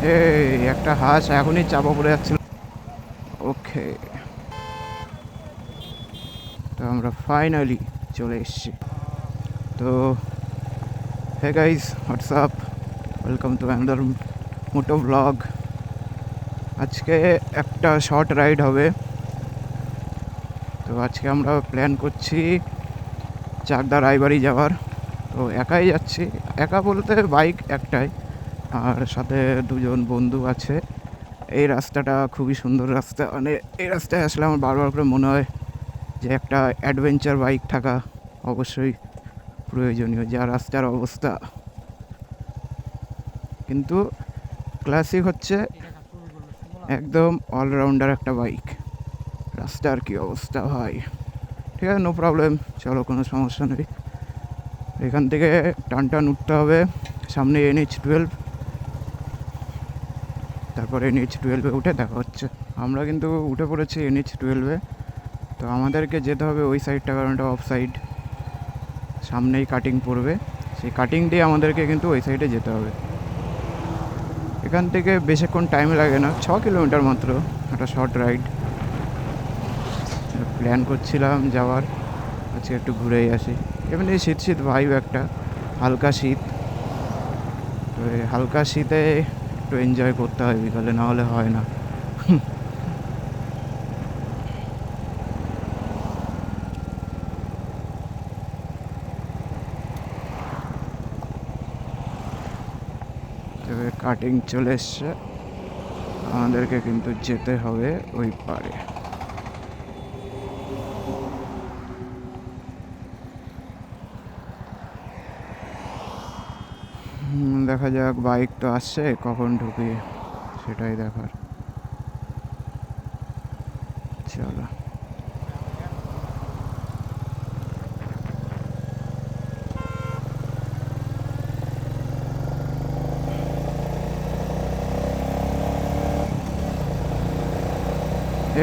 এই একটা হাঁস এখনই চাপা পড়ে যাচ্ছিল। ওকে, তো আমরা ফাইনালি চলে এসেছি। তো hey guys, what's up, welcome to another moto vlog. আজকে একটা শর্ট রাইড হবে। তো আজকে আমরা প্ল্যান করছি চাকদা রায়বাড়ি যাওয়ার। তো একাই যাচ্ছি, একা বলতে বাইক একটাই, আর সাথে দুজন বন্ধু আছে। এই রাস্তাটা খুবই সুন্দর রাস্তা, মানে এই রাস্তায় আসলে আমার বারবার করে মনে হয় যে একটা অ্যাডভেঞ্চার বাইক থাকা অবশ্যই প্রয়োজনীয়। যা রাস্তার অবস্থা, কিন্তু ক্লাসিক হচ্ছে একদম অলরাউন্ডার একটা বাইক। রাস্তার কি অবস্থা ভাই! ঠিক আছে, নো প্রবলেম, চলো, কোনো সমস্যা নেই। এখান থেকে টান উঠতে হবে, সামনে NH-12, তারপরে NH-12 উঠে দেখা হচ্ছে। আমরা কিন্তু উঠে পড়েছি NH-12। তো আমাদেরকে যেতে হবে ওই সাইডটা, কারণ এটা অফ সাইড, সামনেই কাটিং পড়বে। সেই কাটিং দিয়ে আমাদেরকে কিন্তু ওই সাইডে যেতে হবে। এখান থেকে বেশিক্ষণ টাইম লাগে না, 6 কিলোমিটার মাত্র, একটা শর্ট রাইড। প্ল্যান করছিলাম যাওয়ার, আজকে একটু ঘুরেই আসি। এমনি শীত শীত ভাইব, একটা হালকা শীত। তো এই হালকা শীতে একটু এনজয় করতে হয় বিকালে, না হলে হয় না। তবে কাটিং চলে এসছে, আমাদেরকে কিন্তু যেতে হবে ওই পারে। দেখা যাক, বাইক তো আসছে, কখন ঢুকি সেটাই দেখার। চলো,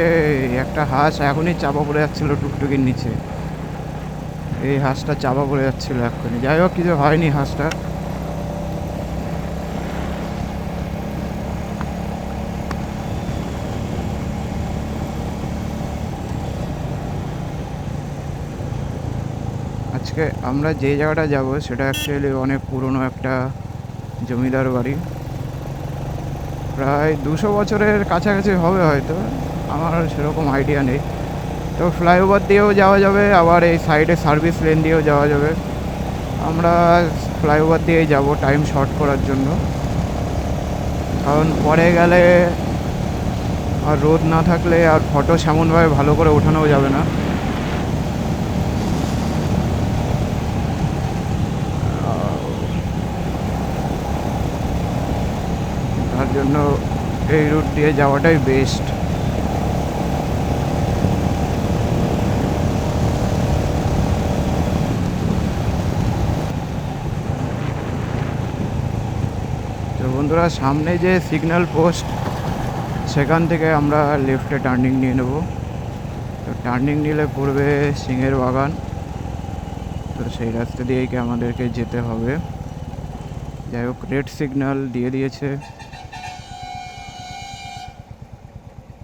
এই একটা হাঁস এখনই চাপা পড়ে যাচ্ছিল টুকটুকির নিচে। এই হাঁসটা চাপা পড়ে যাচ্ছিল এক্ষুনি। যাই হোক, কিছু হয়নি হাঁসটা। আজকে আমরা যে জায়গাটা যাব সেটা অ্যাকচুয়ালি অনেক পুরনো একটা জমিদার বাড়ি, প্রায় 200 বছরের কাছাকাছি হবে হয়তো, আমার সেরকম আইডিয়া নেই। তো ফ্লাইওভার দিয়েও যাওয়া যাবে, আবার এই সাইডে সার্ভিস লেন দিয়েও যাওয়া যাবে। আমরা ফ্লাইওভার দিয়েই যাব টাইম শর্ট করার জন্য, কারণ পরে গেলে আর রোদ না থাকলে আর ফটো সেমনভাবে ভালো করে ওঠানোও যাবে না। তার জন্য এই রুট দিয়ে যাওয়াটাই বেস্ট। তো বন্ধুরা, সামনে যে সিগন্যাল পোস্ট, সেখান থেকে আমরা লেফটে টার্নিং নিয়ে নেব। তো টার্নিং নিলে পড়বে সিংহের বাগান। তো সেই রাস্তা দিয়েই আমাদেরকে যেতে হবে। যাই হোক, রেড সিগন্যাল দিয়ে দিয়েছে।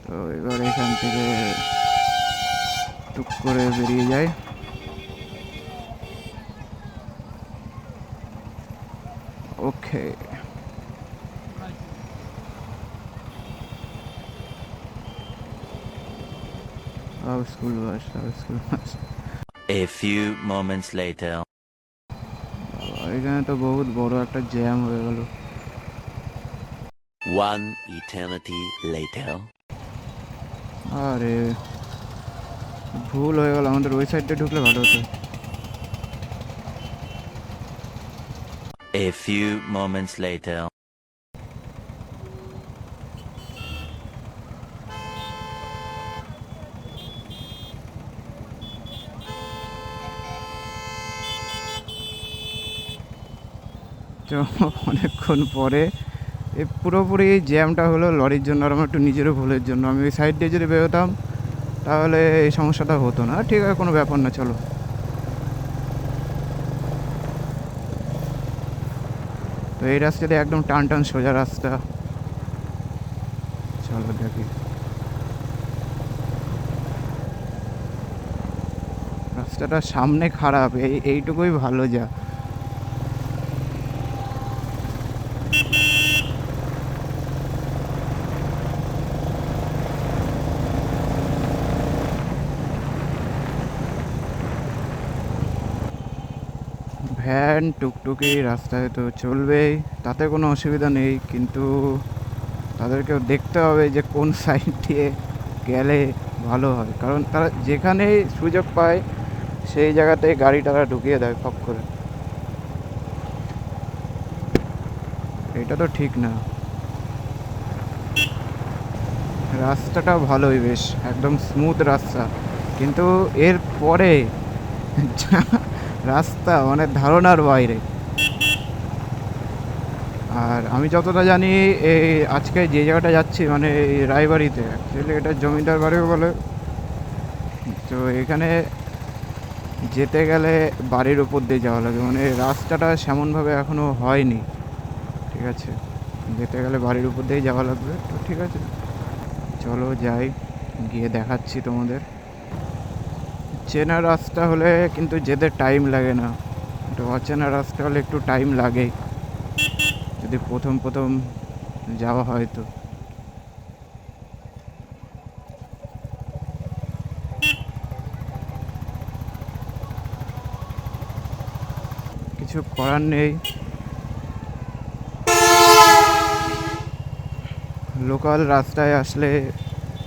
তো এবার এখান থেকে টুক করে বেরিয়ে যায়। Okay, school bus, school bus. A few moments later. এখানে তো বহুত বড় একটা জ্যাম হয়ে গেল। One eternity later. আরে ভুল হয়ে গেল, আমাদের ওই সাইডে ঢুকলে ভালো হতো। A few moments later. তো অনেকক্ষণ পরে এই পুরোপুরি জ্যামটা হলো লরির জন্য, আর আমার একটু নিজেরও ভুলের জন্য। আমি ওই সাইড দিয়ে যদি বেরোতাম তাহলে এই সমস্যাটা হতো না। ঠিক আছে, কোনো ব্যাপার না, চলো। তো এই রাস্তা দিয়ে একদম টান টান সোজা রাস্তা, চলো দেখি। রাস্তাটা সামনে খারাপ, এইটুকুই ভালো যা। ভ্যান টুকটুকি রাস্তায় তো চলবেই, তাতে কোনো অসুবিধা নেই, কিন্তু তাদেরকেও দেখতে হবে যে কোন সাইড দিয়ে গেলে ভালো হয়, কারণ তারা যেখানেই সুযোগ পায় সেই জায়গাতেই গাড়ি তারা ঢুকিয়ে দেয় ফক করে। এটা তো ঠিক না। রাস্তাটা ভালোই, বেশ একদম স্মুথ রাস্তা, কিন্তু এর পরে রাস্তা মানে ধারণার বাইরে। আর আমি যতটা জানি এই আজকে যে জায়গাটা যাচ্ছি মানে এই রায়বাড়িতে, অ্যাকচুয়ালি এটা জমিদার বাড়িও বলে। তো এখানে যেতে গেলে বাড়ির উপর দিয়ে যাওয়া লাগে, মানে রাস্তাটা সেমনভাবে এখনও হয়নি, ঠিক আছে। যেতে গেলে বাড়ির উপর দিয়েই যাওয়া লাগবে। তো ঠিক আছে, চলো যাই, গিয়ে দেখাচ্ছি তোমাদের। চেনা রাস্তা হলে কিন্তু যেতে টাইম লাগে না, তো অচেনা রাস্তা হলে একটু টাইম লাগেই যদি প্রথম প্রথম যাওয়া হয়। তো কিছু করার নেই, লোকাল রাস্তায় আসলে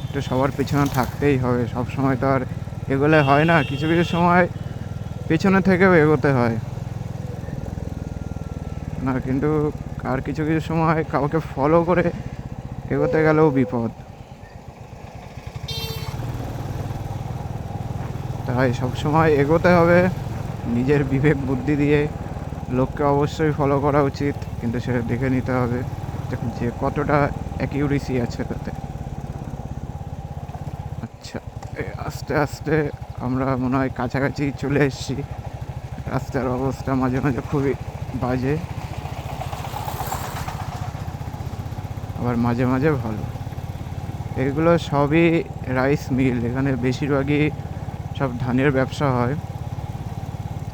একটু সবার পেছনে থাকতেই হবে, সব সময় তো আর এগোলে হয় না, কিছু কিছু সময় পেছনে থেকেও এগোতে হয় না, কিন্তু আর কিছু কিছু সময় কাউকে ফলো করে এগোতে গেলেও বিপদ। তাই সব সময় এগোতে হবে নিজের বিবেক বুদ্ধি দিয়ে। লোককে অবশ্যই ফলো করা উচিত, কিন্তু সেটা দেখে নিতে হবে যে কতটা অ্যাকিউরেসি আছে তাতে। আচ্ছা, আস্তে আস্তে আমরা মনে হয় কাছাকাছি চলে এসেছি। রাস্তার অবস্থা মাঝে মাঝে খুবই বাজে, আবার মাঝে মাঝে ভালো। এগুলো সবই রাইস মিল, এখানে বেশিরভাগই সব ধানের ব্যবসা হয়,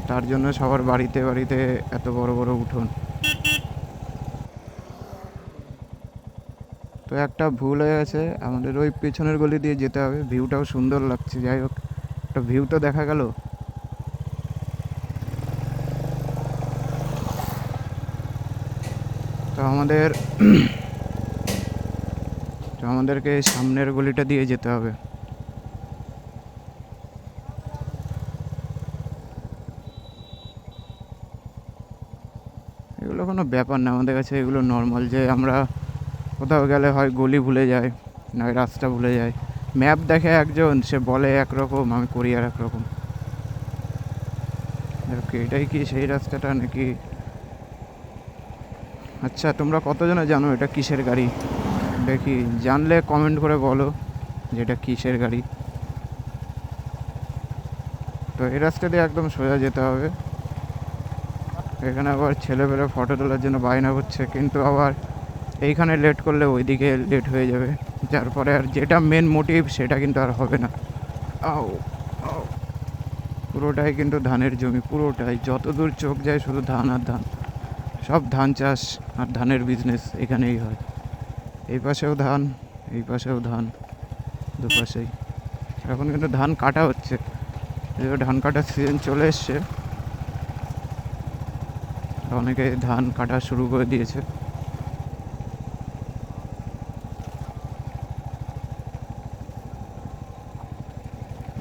তার জন্য সবার বাড়িতে বাড়িতে এত বড় বড় উঠোন। তো একটা ভুল হয়ে গেছে, আমাদের ওই পেছনের গলি দিয়ে যেতে হবে, ভিউটাও সুন্দর লাগছে। যাই হোক, একটা ভিউ তো দেখা গেল। তো আমাদেরকে সামনের গলিটা দিয়ে যেতে হবে। এগুলো কোনো ব্যাপার না আমাদের কাছে, এগুলো নর্মাল, যে আমরা কোথাও গেলে হয় গলি ভুলে যাই, নয় রাস্তা ভুলে যাই। ম্যাপ দেখে একজন, সে বলে একরকম, আমি করি আর একরকম। এটাই কি সেই রাস্তাটা নাকি? আচ্ছা, তোমরা কতজনে জানো এটা কিসের গাড়ি? দেখি, জানলে কমেন্ট করে বলো যে এটা কিসের গাড়ি। তো এই রাস্তা দিয়ে একদম সোজা যেতে হবে। এখানে আবার ছেলেপেলে ফটো তোলার জন্য বায়না করছে, কিন্তু আবার এইখানে লেট করলে ওইদিকে লেট হয়ে যাবে, যার পরে আর যেটা মেন মোটিভ সেটা কিন্তু আর হবে না। আও আও, পুরোটাই কিন্তু ধানের জমি, পুরোটাই, যত দূর চোখ যায় শুধু ধান আর ধান। সব ধান চাষ আর ধানের বিজনেস এখানেই হয়। এই পাশেও ধান, এই পাশেও ধান, দুপাশেই। এখন কিন্তু ধান কাটা হচ্ছে, ধান কাটার সিজন চলে এসছে, অনেকে ধান কাটা শুরু করে দিয়েছে।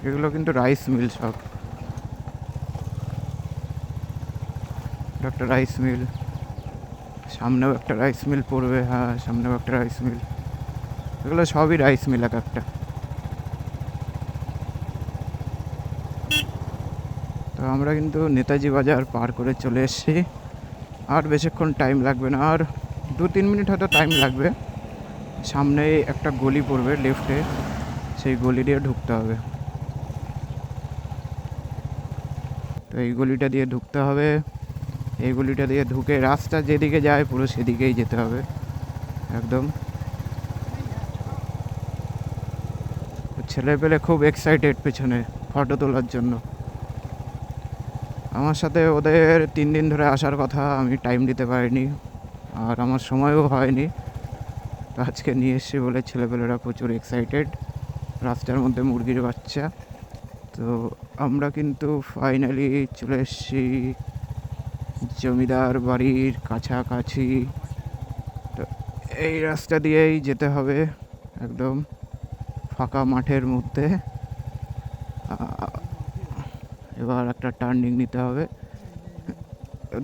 এগুলো কিন্তু রাইস মিল সব, একটা রাইস মিল, সামনেও একটা রাইস মিল পড়বে, হ্যাঁ সামনেও একটা রাইস মিল, এগুলো সবই রাইস মিল এক একটা। তো আমরা কিন্তু নেতাজি বাজার পার করে চলে এসেছি, আর বেশিক্ষণ টাইম লাগবে না, আর 2-3 মিনিট হয়তো টাইম লাগবে। সামনেই একটা গলি পড়বে লেফটে, সেই গলি দিয়ে ঢুকতে হবে। তো এই গলিটা দিয়ে ঢুকতে হবে, এই গলিটা দিয়ে ঢুকে রাস্তা যেদিকে যায় পুরো সেদিকেই যেতে হবে একদম। ছেলে পেলে খুব এক্সাইটেড পেছনে ফটো তোলার জন্য। আমার সাথে ওদের 3 দিন ধরে আসার কথা, আমি টাইম দিতে পারিনি আর আমার সময়ও হয়নি। তো আজকে নিয়ে এসছি বলে ছেলেপেলেরা প্রচুর এক্সাইটেড। রাস্তার মধ্যে মুরগির বাচ্চা। তো আমরা কিন্তু ফাইনালি চলে এসেছি জমিদার বাড়ির কাছাকাছি। তো এই রাস্তা দিয়েই যেতে হবে, একদম ফাঁকা মাঠের মধ্যে। এবার একটা টার্নিং নিতে হবে।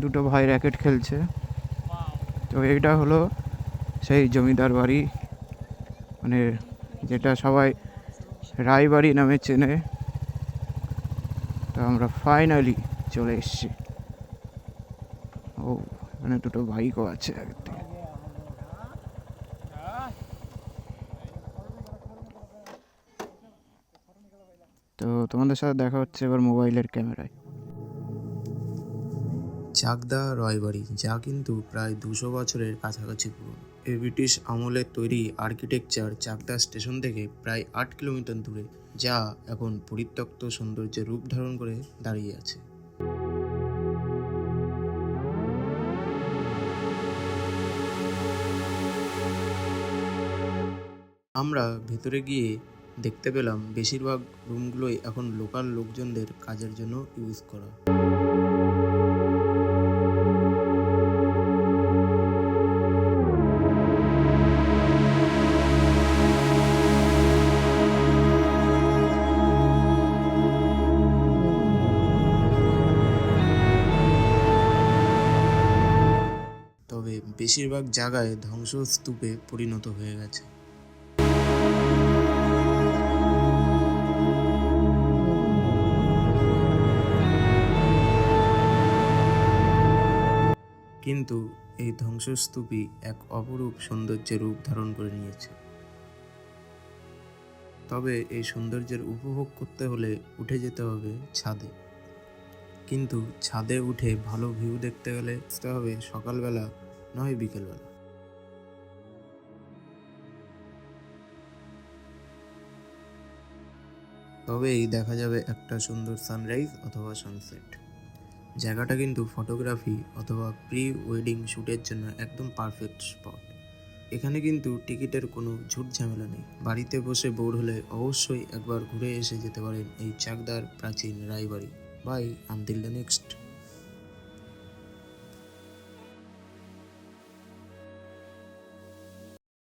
দুটো ভাই র্যাকেট খেলছে। তো এইটা হলো সেই জমিদার বাড়ি, মানে যেটা সবাই রায়বাড়ি নামে চেনে। তো আমরা ফাইনালি চলে এসেছি। ও এখানে দুটো বাইকও আছে আগের থেকে। তো তোমাদের সাথে দেখা হচ্ছে এবার মোবাইলের ক্যামেরায়। চাকদা রায়বাড়ি, যা কিন্তু প্রায় 200 বছরের কাছাকাছি পুরনো। এই ব্রিটিশ আমলের তৈরি আর্কিটেকচার চাকদা স্টেশন থেকে প্রায় 8 কিলোমিটার দূরে, যা এখন পরিত্যক্ত সৌন্দর্যের রূপ ধারণ করে দাঁড়িয়ে আছে। আমরা ভেতরে গিয়ে দেখতে পেলাম বেশিরভাগ রুমগুলোই এখন লোকাল লোকজনদের কাজের জন্য ইউজ করা। তবে বেশিরভাগ জায়গায় ধ্বংসস্তূপে পরিণত হয়ে গেছে। কিন্তু এই ধ্বংসস্তূপই এক অপরূপ সৌন্দর্যের রূপ ধারণ করে নিয়েছে। তবে এই সৌন্দর্যের উপভোগ করতে হলে উঠে যেতে হবে ছাদে। কিন্তু ছাদে উঠে ভালো ভিউ দেখতে গেলে আসতে হবে সকালবেলা, নয় বিকেলবেলা। তবেই দেখা যাবে একটা সুন্দর সানরাইজ অথবা সানসেট। জায়গাটা কিন্তু ফটোগ্রাফি অথবা প্রি ওয়েডিং শ্যুটের জন্য একদম পারফেক্ট স্পট। এখানে কিন্তু টিকিটের কোনো ঝুট ঝামেলা নেই। বাড়িতে বসে বোর হলে অবশ্যই একবার ঘুরে এসে যেতে পারেন এই চাকদার প্রাচীন রায়বাড়ি। Bye, until the next.